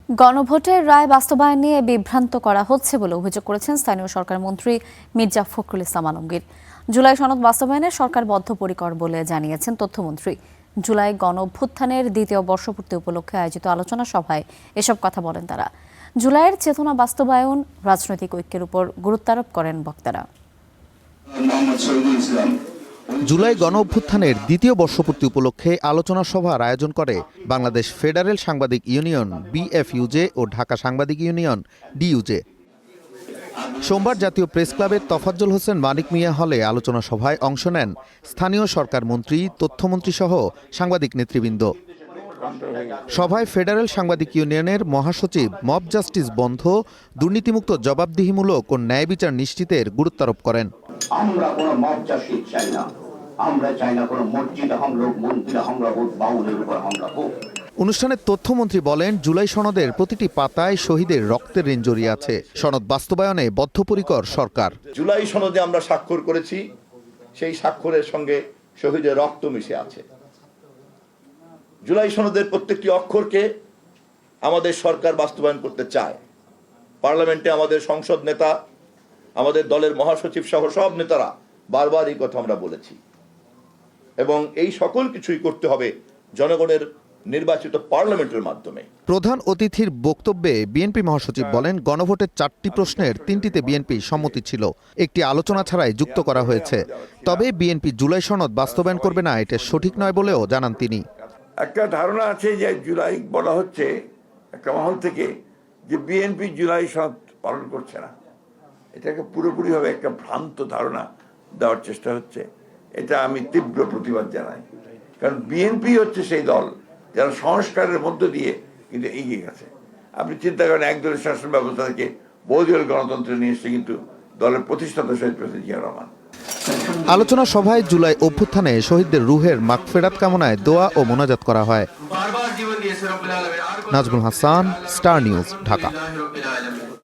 গণভোটের রায় বাস্তবায়ন নিয়ে বিভ্রান্ত করা হচ্ছে বলে অভিযোগ করেছেন স্থানীয় সরকার মন্ত্রী মির্জা ফখরুল ইসলাম আলমগীর। জুলাই সনদ বাস্তবায়নে সরকার বদ্ধপরিকর বলে জানিয়েছেন তথ্যমন্ত্রী। জুলাই গণঅভ্যুত্থানের দ্বিতীয় বর্ষপূর্তি উপলক্ষে আয়োজিত আলোচনা সভায় এসব কথা বলেন তারা। জুলাইয়ের চেতনা বাস্তবায়ন, রাজনৈতিক ঐক্যের উপর গুরুত্বারোপ করেন বক্তারা। জুলাই গণঅভ্যুত্থানের দ্বিতীয় বর্ষপূর্তি উপলক্ষে আলোচনা সভার আয়োজন করে বাংলাদেশ ফেডারেল সাংবাদিক ইউনিয়ন বিএফইউজে ও ঢাকা সাংবাদিক ইউনিয়ন ডিইউজে। সোমবার জাতীয় প্রেস ক্লাবের তোফাজ্জল হোসেন মানিক মিয়া হলে আলোচনা সভায় অংশ নেন স্থানীয় সরকার মন্ত্রী, তথ্যমন্ত্রী সহ সাংবাদিক নেতৃবৃন্দ। সভায় ফেডারেল সাংবাদিক ইউনিয়নের মহাসচিব মব জাস্টিস বন্ধ, দুর্নীতিমুক্ত, জবাবদিহিমূলক ও ন্যায় বিচার নিশ্চিতের গুরুত্বারোপ করেন। আমরা কোনো মব জাস্টিস চাই না, আমরা চাই না কোনো মসজিদে হামলা হোক, মন্দিরে হামলা হোক, বাউলের উপর হামলা হোক। অনুষ্ঠানে তথ্যমন্ত্রী বলেন, জুলাই সনদের প্রতিটি পাতায় শহীদের রক্তের ঋণ জড়িয়ে আছে। সনদ বাস্তবায়নে বদ্ধপরিকর সরকার। জুলাই সনদে আমরা স্বাক্ষর করেছি, সেই স্বাক্ষরের সঙ্গে শহীদের রক্ত মিশে আছে। জুলাই সনদের প্রত্যেকটি অক্ষরকে আমাদের সরকার বাস্তবায়ন করতে চায়। পার্লামেন্টে আমাদের সংসদ নেতা, আমাদের দলের মহাসচিব সহ সব নেতারা বারবার এই কথা আমরা বলেছি, এবং এই সকল কিছুই করতে হবে জনগণের নির্বাচিত পার্লামেন্টের মাধ্যমে। প্রধান অতিথির বক্তব্যে বিএনপি মহাসচিব বলেন, গণভোটের 4টি প্রশ্নের 3টিতে বিএনপি সম্মতি ছিল, একটি আলোচনা ছাড়াই যুক্ত করা হয়েছে। তবে বিএনপি জুলাই সনদ বাস্তবায়ন করবে না, এটা সঠিক নয় বলেও জানান তিনি। একটা ধারণা আছে যে জুলাই বলা হচ্ছে একটা মহল থেকে যে বিএনপি জুলাই সনদ পালন করছে না। এটাকে পুরোপুরিভাবে একটা ভ্রান্ত ধারণা দেওয়ার চেষ্টা হচ্ছে। এটা আমি তীব্র প্রতিবাদ জানাই, কারণ বিএনপি হচ্ছে সেই দল যারা সংস্কারের মধ্য দিয়ে কিন্তু এগিয়ে গেছে। আপনি চিন্তা করেন, এক দলের শাসন ব্যবস্থা থেকে বহুদলীয় গণতন্ত্র নিয়ে এসছে কিন্তু দলের প্রতিষ্ঠাতা শহীদ প্রেসিডেন্ট জিয়া রহমান। আলোচনা সভায় জুলাই অভ্যুত্থানে শহীদদের রুহের মাগফিরাত কামনায় দোয়া ও মোনাজাত করা হয়। Nazmul Hasan, star news, Dhaka.